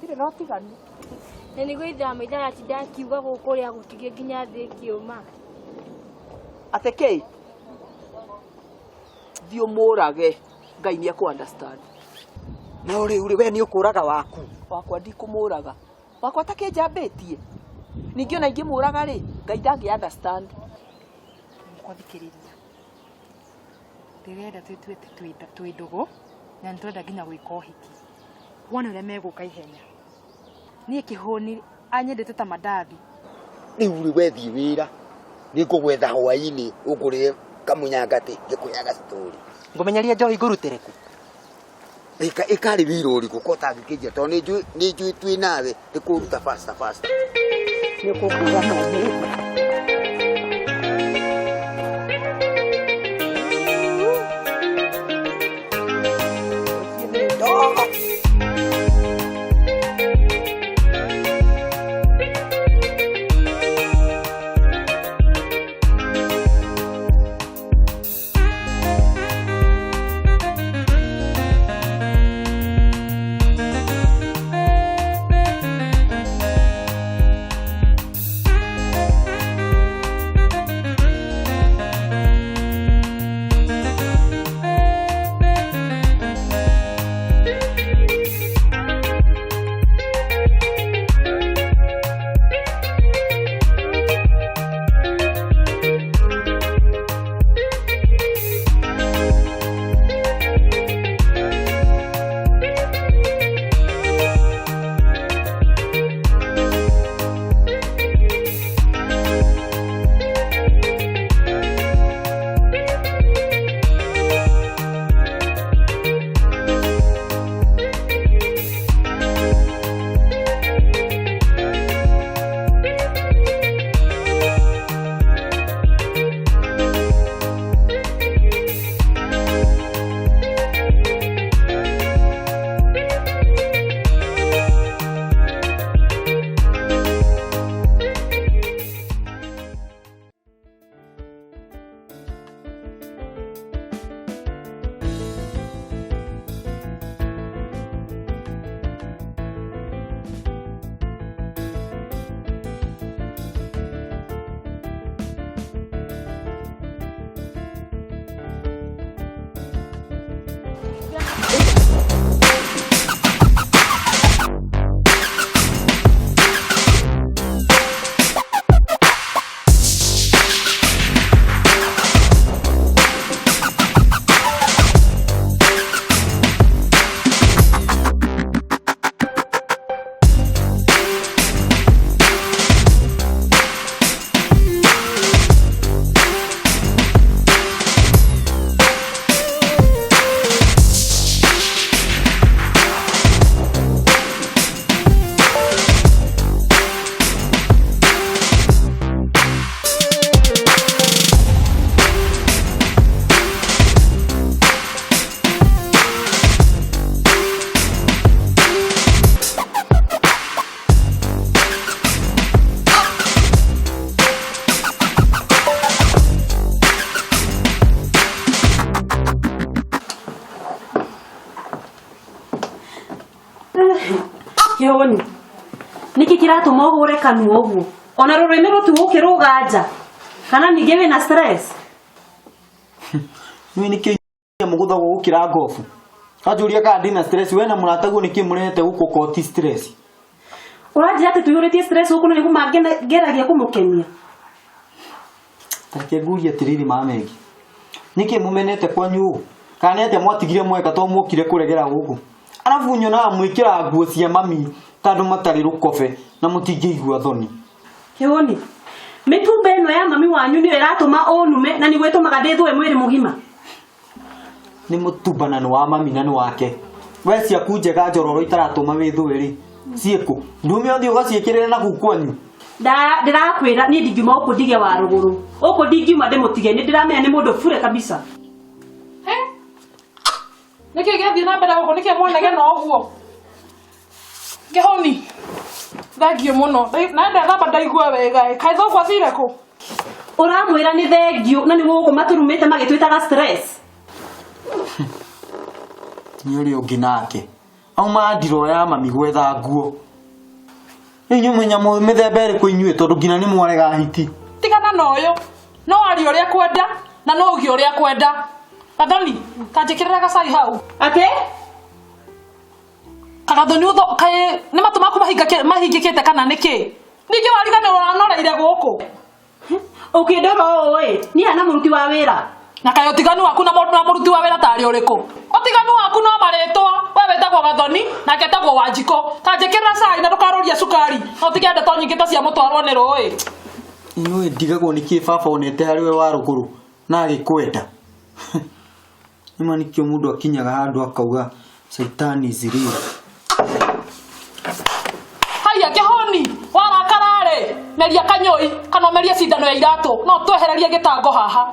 Tire no tiganu. Nĩ gwĩthama ithara tindakiuga gũkũrĩa gũtige nginya thĩ kĩũma. Ateke. Thio mũrage Ngai nĩ aku understand. Na uri we nĩ ũkũraga waku. Wakwa ndikũmũraga. Wakwa takĩnjambĩtie. Ningĩ ona ingĩmũraga rĩ, Ngai ndangĩ understand. Kwathikĩrĩria. Ndĩrenda twĩtuĩte twĩ ndũgũ na nĩtwenda nginya gwĩka ũhiki. Wona ũrĩa megũka ihenya. Niĩ kĩhũni anyendete ta mandathi. Rĩu wethiĩ wĩra nĩngũgwetha hwaĩ-inĩ ũkũrĩe kamunyangati ngĩkũnyaga story. Ngũmenyeria njohi ngũrutĩre ku. Ikarĩ wĩra ũrĩkũ ko tangĩkĩnjia tondũ nĩnjũĩ twĩ nawe nĩkũruta fast. Nĩkũkuga no. Kioni. Niki kiratuma ũhũre kanua ũguo. Ona rũrĩmĩ rũtigũkĩrũga nja. Kana ningĩ wĩna stress? Nĩ nĩkĩ mũgũtha gũkĩra ngofu. Kanjũria kana ndĩna stress we na mũrataguo nĩkĩ mũrehete gũkũ koti stress. Ũranjĩra atĩ tũihũrĩtie stress gũkũ nĩguo mangeragia kũmũkenia. Tareke nguria atĩrĩrĩ mamengi. Nĩkĩ mũmenete kwanyu? Kana atĩ mwatigire mweka to mũkire kũregera gũkũ. Arabu nyona mwĩkĩra nguo cia mami tondũ matarĩ rũkobe na mũtingĩigua thoni. Kioni. Mĩtumba ĩno ya mami wanyu nĩyo ĩratũma ũnume na nĩguo ĩtũmaga ndĩthũe mwĩrĩ mũgima. Nĩ mũtumba na nĩ wa mami na nĩ wake. We ciaku njega njororo itaratũma wĩthũe rĩ. Ciĩkũ. Ndume ũthiĩ ũgaciĩkĩrĩra na kuu kwanyu. Ndĩrakwĩra niĩ ndingiuma gũkũ ndige wa rũgũrũ. Gũkũ ndingiuma ndĩmũtige nĩ ndĩramenya nĩ mũndũ bure kabisa. Nĩkĩ gĩathiĩ na mbere gũkũ nĩkĩ mwanege na ũguo. Kĩhoni. Thengio mũno. Na ndethamba ndaigua wega. Kaĩ thoguo athire kũ? Ũramwĩra nĩ thengio na nĩguo gũkũ maturumĩte magĩtwĩtaga stress. Nĩ ũrĩ ũngĩ nake. auma ndiro ya mami gwetha nguo inyu menya mithemba ĩrĩkũ inyuĩ tondũ nginya nĩ mwarega hiti tigana na ũyũ no ari ũrĩa kwenda na no ũgi ũrĩa kwenda Gathoni kanjĩkĩrĩra gacai hau ate Kagathoni utho kaĩ nĩ matu maku mahingĩkĩte kana nĩkĩ ningĩ wariganĩrwo ũranoreire gũkũ ũkĩndora ũĩ niĩ ana mũruti wa wĩra na kaĩ ũtiganu waku na mũruti wa wĩra tarĩ ũrĩkũ ũtiganu waku no marĩtwa we wĩtagwo Gathoni nake etagwo Wanjiko kanjĩkĩrĩra cai na ndũkarũria cukari no tige ndeto nyingĩ ta cia mũtwarwo nĩ rũĩ inyuĩ ndigagwo nĩkĩ baba onete harĩ we wa rũgũrũ na agĩkwenda nĩma nĩkĩo mũndũ akinyaga handũ akauga Saitani zirira haya kĩhoni warakararĩ meria kanyoi kana meria cindano ya iratũ no twehererie gĩtango haha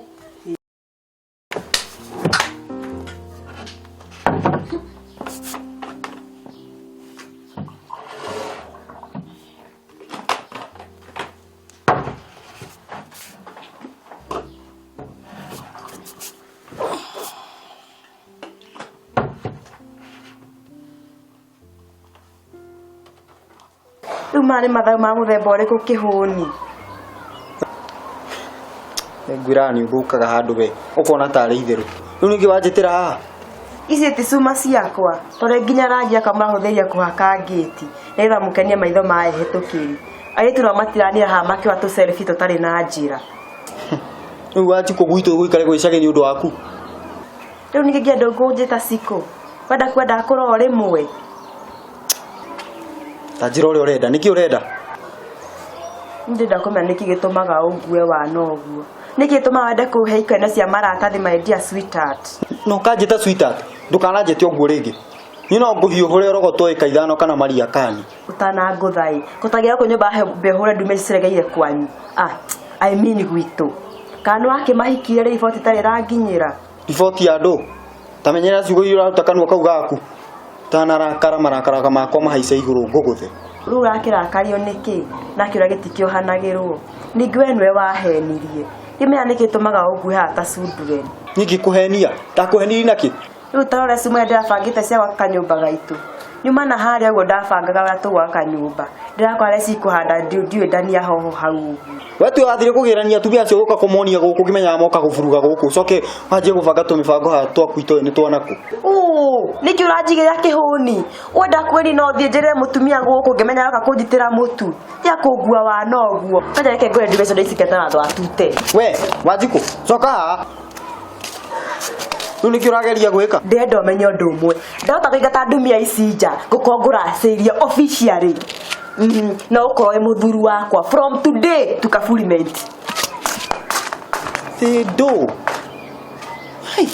Mari mathau ma muthemba ũrĩkũ kĩhũni ngwirani ũthũkaga handũ we ũkona tarĩ itherũ rĩu ningĩ wanjĩtĩra haha ici ti cuma ciakwa tondũ nginya rangi akamahũthĩria kũhaka ngĩti nĩgetha mũkenie maitho mae hetũkĩri airĩtu nao matiranĩra haha makĩoya tũselfie tũtarĩ na njĩra rĩu Wanjikũ gwitũ gũikare gwĩcage nĩ ũndũ waku rĩu ningĩ ngĩenda ũnjĩta Cikũ kwenda kũrora rĩmwe tanjĩra ũrĩa ũrenda nĩkĩ ũrenda ndĩrenda kũmenya nĩkĩ gĩtũmaga ũngue wana ũguo nĩkĩ gĩtũmaga wende kũhe ikeno cia maratathi my dear sweetheart no kanjĩta sweetheart ndũkananjĩte ũguo rĩngĩ niĩ no ngũhiũhũre rogoto ĩka ithano kana maria kani ũtanangũthaĩ kũtagira kũ nyũmba mbehũre ndume ciregeire kwanyu I mean gwitũ kana wakĩmahikire rĩ iboti tarĩ ranginyĩra riboti ya andũ tamenyera ciugo iria ũraruta kanua kau gaku tanarakara marakaraga makwa mahaica igũrũ ngũgũthe rĩu ũrakĩrakario nĩkĩ nakĩũra gĩtikĩohanagĩrwo ningĩ we nĩwe wahenirie kĩmenya nĩkĩ gĩtũmaga ũngue haha ta children ningĩkũhenia ndakũhenirie nakĩ rĩu tarore cimwe ndĩrabangĩte cia gwaka kanyũmba gaitũ nyuma na harĩa ũguo ndabangaga ũrĩa tũgwaka nyũmba ndĩrakora cikũhanda ndiũĩ ndania hoho hau ũguo wetu wathire kũgĩrania atumia acio gũka kũmonia gũkũ ngĩmenyaga moka gũburuga gũkũ coke wanjie gũbanga tũmĩbango haha twaku itoĩ nĩ twanakũ nĩkĩ ũranjigĩra kĩhũni wenda kweri no thiĩ njĩrĩre mũtumia gũkũ ngĩmenya aroka kũnjitĩra mũtu ya kũngua wana ũguo kanja reke ngũre ndume cio icikete na twatute we Wanjikũ coka haha rĩu nĩkĩ ũrageria gwĩka ndĩrenda ũmenye ũndũ ũmwe ndahota kũingata ndumia ici nja ngũkorwo ngũracĩria officially no ũkorwo wĩ mũthuri wakwa from today to fulfillment Tedo hai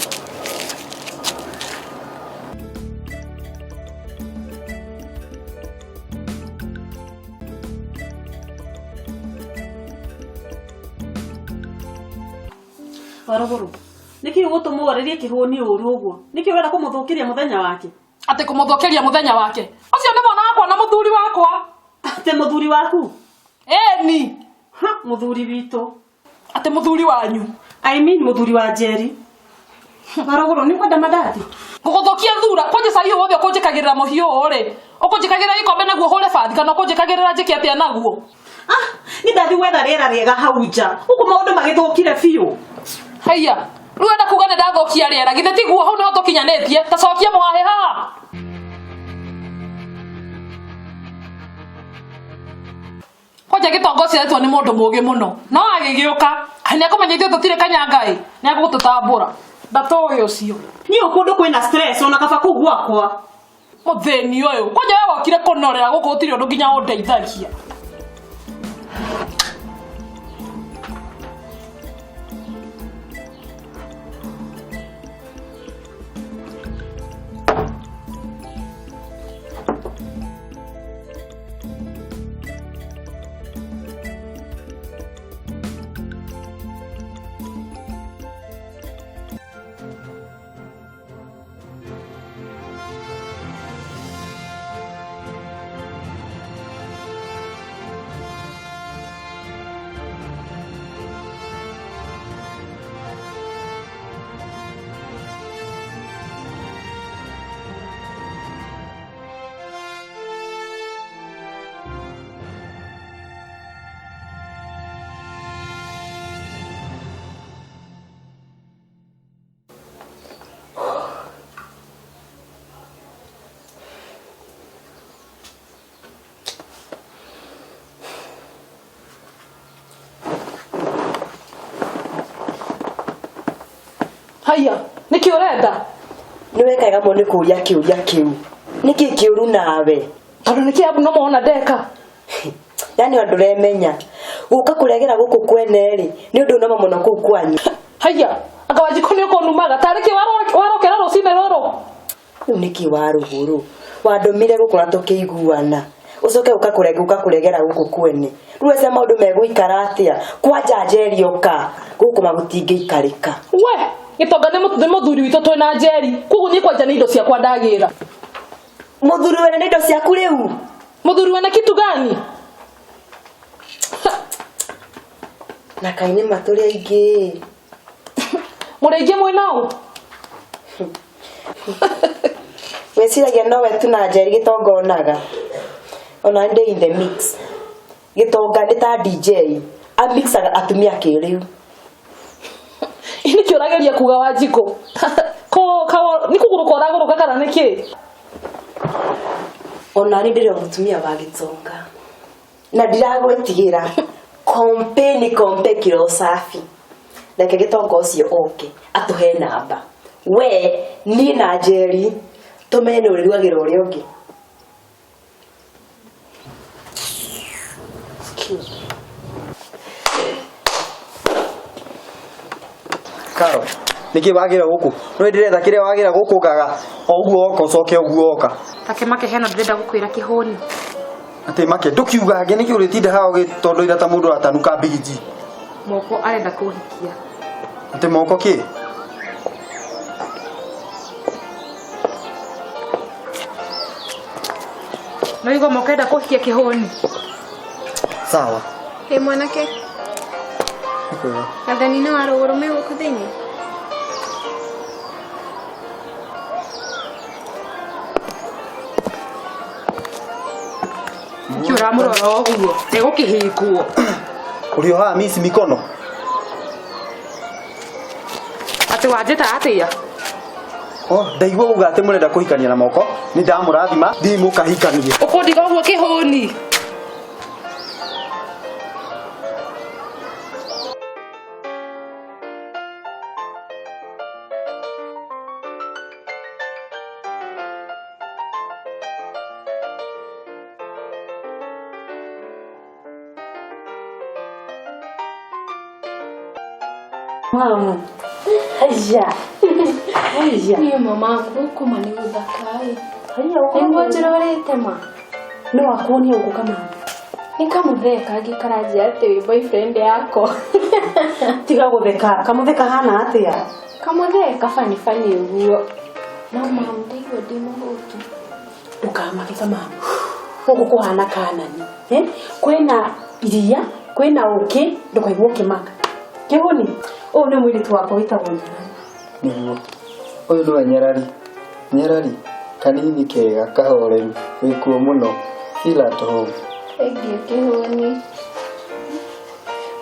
warogoro nĩkĩ ũgũtũma ũrĩrie kĩhũni ũru ũguo nĩkĩ wenda kũmũthũkĩria mũthenya wake atĩ kũmũthũkĩria mũthenya wake ũcio nĩ mwana wakwa na mũthuri wakwa atĩ mũthuri waku ĩni mũthuri witũ atĩ mũthuri wanyu I mean mũthuri wa Jerry warogoro nĩ kwenda mandati ngũgũthũkia thura kũnjĩ cai wothe ũkũnjĩkagĩrĩra mũhiũ ũrĩ ũkũnjĩkagĩrĩra gĩkombe naguo hũre bathi kana ũkũnjĩkagĩrĩra njĩke atĩa naguo nĩ ndathi gwetha rĩera rĩega hau nja ũguo maũndũ magĩthũkire biũ haiya rĩu enda kuga nĩ ndathũkia rĩera githĩ tiguo hau nĩho tũkinyanĩtie ta cokia mũhahe haha kwanja gĩtongo ciaretwo nĩ mũndũ mũũgĩ mũno no agĩgĩũka nĩ akũmenya ithuĩ tũtirĩ kanyangaĩ nĩ agũgũtũtambũra ndatũĩ ũcio niĩ kũndũ kwĩna stress ona kaba kũu gwakwa mũthĩni ũyũ kwanja we wokire kũnorera gũkũ gũtirĩ ũndũ nginya ũndeithagia Haya, niki urenda? Niwe kaiga mo nikuria kiuria kiu. Niki kiuru nawe. Tondu niki abu no muona ndeka. Yani andu remenya. Guka kuregera guku kwene ri. Ni undu no muno ku kwanyu. Haya, anga Wanjiko ni uko numaga tariki warokera rucine roro. Niki waruguru. Wandomire gukura tukiguana. Ucoke uka kuregera guku kwene. Ruwese maundu meguikara atia. Kwanja njeri oka. Guku magutingiikarika. We, gitonga ni muthuri witu twina njeri. Kugu ni kwanja ni indo cia kwa ndagira. Muthuri wena indo ciaku riu. Muthuri wena kitu gani? Na kaine maturi aingi. Mureje mwenao. Weciragia no wetu na njeri gitonga onaga. Ona ndi in the mix. Gitonga ndi ta DJ. A mixaga atumia kiriu. Ini kiorageria kuga Wanjiko. Ni kuguruka oraguruka kana niki? Ona ni ndire mutumia wa gitonga. Na ndiragwetigira. Kompe kiro safi. Reke gitonga ucio oke atuhe namba. We ni na njeri tumenye uri rwagira uri ungi. Karo, niki wagira guku? No ndirenda kire wagira guku kaga. Oguo oka ucoke oguo oka. Make heno ndirenda gukwira kihoni. Ate make ndukiuga nge niki uritinda hawo gitondu ira ta mundu atanuka bigiji. Moko arenda kuhikia. Ate moko ki? No igo mokenda kuhikia kihoni. Sawa. Mwanake. Nadhani no arugurumia guku thiini. Kiura murora oguo, egukihikuo. Uri oha misi mikono. Ati wanjita atia. Ndaigua uga ati murenda kuhikania na moko. Ni ndamurathima thimu kahikanie. Ukundiga uguo kihoni. Mama. Aja. Ni mama guku mani guthakai. Haya uko. Ningwajira warete ma. No akuoni uko kama. Nikamutheka agikaraje ati boyfriend yako. Tiga gutheka. Kamutheka hana atia. Kamutheka fani uguo. No mama ndigo ndimuhutu. Ukamake kama. Uko kuhana kanani. Kwena iria, kwena uki, ndukaigwo kimaka. Kihoni. Ni mwiritu wako witagwo Niguo. Uyu ni Nyarari. Nyarari kanini kega kahoreru wikuo muno ila to. Egi kihoni.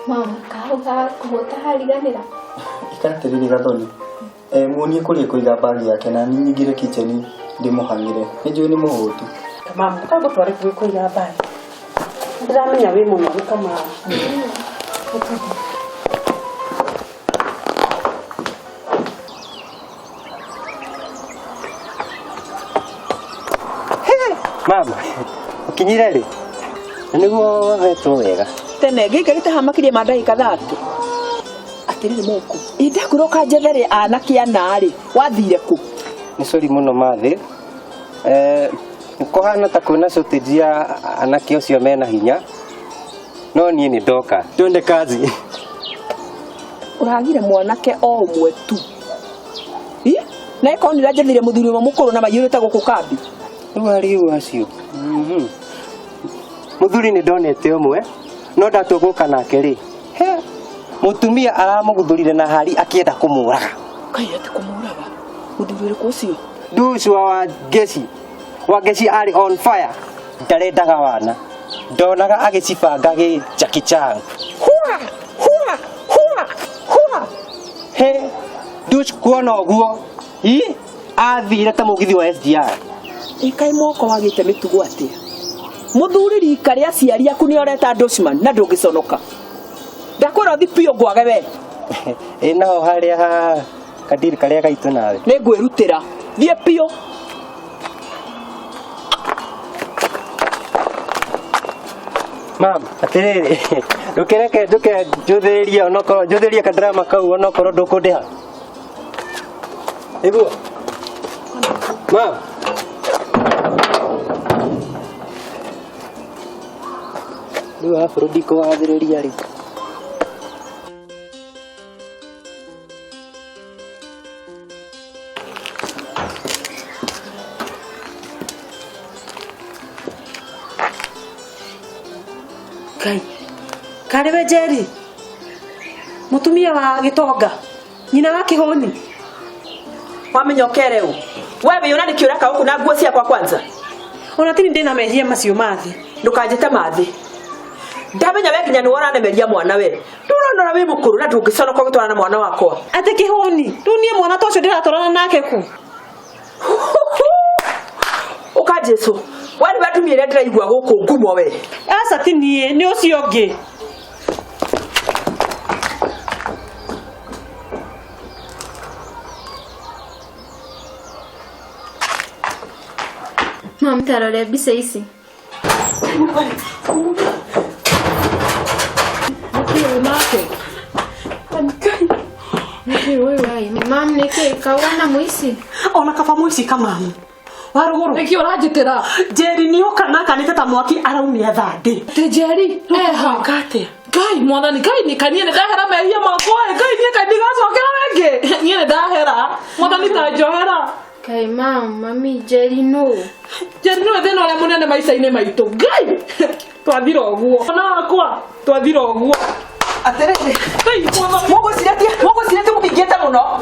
Mama kauga kuhota hariganira. Ikatiriri gathoni. Muonie kuria kuiga bagi yake na ninyigire kitchen ndimuhangire. Nijui ni muhutu. Mama, kago tware kuiga bagi. Ndiramenya we muno kama. Mama, ukinyire ri? Niguo hetwo wega. Tene gikarite hamakirie mandagika 30. Atiriri moko. Inde kuroka njethere anake anari. Wathire ku? Ni sori muno mathi. Nikohana ta kuna shortage ya anake ucio mena hinya. No nie ni ndoka. Twende kazi. Uragire mwanake o umwe tu. Na ikonira njethire muthuri wa mukuru na mayurite guku kambi. Wari acio. Muthuri ni ndonete umwe no ndatuguka nake ri. Mutumia aramuguthurire na hari akienda kumuraga. Kai ati kumuraga. Muthuri ku ucio. Nducwa wa gesi ari on fire. Ndarendaga wana. Ndonaga agicibanga gi Jackie Chan. Hua! Nduc kuona uguo. Athire ta mugithi wa SDR. Ikai moko wagite mitugo atia. Muthuri rika ria ciari aku ni oreta Dosman na ndungiconoka. Ndakwira thipio gwage we. Naho haria kadiri karia gaitũ nawe. Nĩ ngwĩrutĩra. Thiĩ piũ. Mam, atiriri. Ndukereke njuthĩrĩrie onokorwo njuthĩrĩrie kadrama kau onokorwo ndũkũndĩha. Iguo. Mam. Rĩu arabu ndikũgathĩrĩria rĩ. Kai. Kariwe Jerry. Mutumia wa Gitonga. Nyina wa Kihoni. Wamenya ukereu. Wewe yona nikiuraka huku na nguo ciakwa kwanza. Ona tini ndina mehia macio mathi. Ndukajite mathi. Ndamenya we nginya ni waranemeria mwana we. Ndurondora we mukuru na ndungiconoka gutwarana na mwana wakwa. Ate Kihoni. Tunie mwana tocio ndiratwarana nake ku. Uka Jesu. Wani batumire ndiraigua guku ngumo we. Asa tinie ni ucio ngi. Mama tarore bisa ici. Mam niki kawana muici. Ona kaba muici kamamu. Waruguru. Niki urajitira. Jerry ni okana kanite ta mwaki araumia thande. Te Jerry. Eha. Kate. Ngai mwana ni ngai ni kanie ndahera mehia makwa. Ngai ni kandigacokera wenge. Nie ndahera. Mwana ni tajohera. Kai mami Jerry no. Jerry no thina uria munene maica-ini maitu. Ngai. Twathira uguo. Ona wakwa twathira uguo. Aterere. Mogo sirete mukingete muno.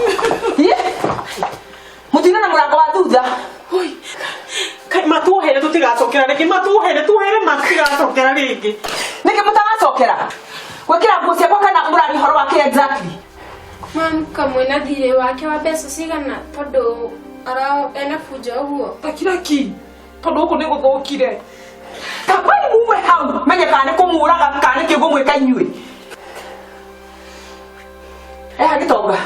Mutina na murango wa thutha. Oi. Kai matuhere tutigacokera rigi matuhere matigacokera rigi. Niki mutagacokera. Gwikira nguo ciakwa kana murari horo wake exactly. Mam kamwena thire wake wa mbeca cigana tondu ara ena fuja uguo. Takiraki. Tondu uku ni guthukire. Kapai mume hau. Menye kana kumuraga kana kiugo mweka inyui. Gitonga.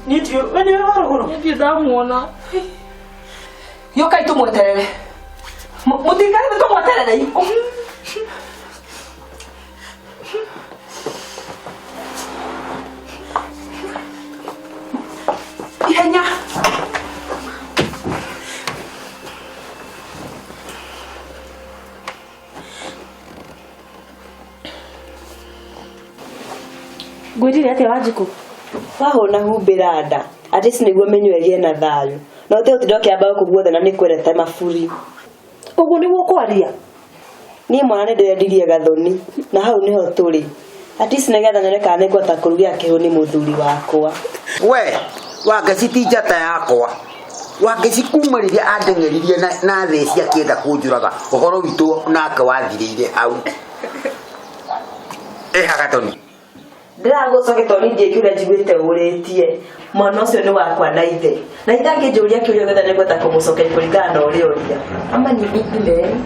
Ndio, wewe waruguru. Ndio ndamuona. Yoka itumweterere. Mutikari tumweterere. Ihenya. Gwirire ate Wanjiku. Wahona humbira nda. Ati siniguo menywerie na thayu. No te utidoke aba kuguothe na nikwerete maburi. Uguo niguo kwaria. Ni mwana ni ndirendirie gathoni na hau niho turi. Ati sinigetha nyone kana ngota kurugia Kihoni muthuri wakwa. We wangeci njata yakwa wangeci kumariria andeng'eririe na theci akienda kunjuraga ũhoro witũ nake wathirĩire hau Gatoni. Ndiragucoke toni ndikiura njiguite uritie mwana ucio ni wakwa na ithe na itangĩnjũria kĩũria gĩothe nĩngwenda kũmũcokeria kũringana na ũrĩa ũria ama ni big man.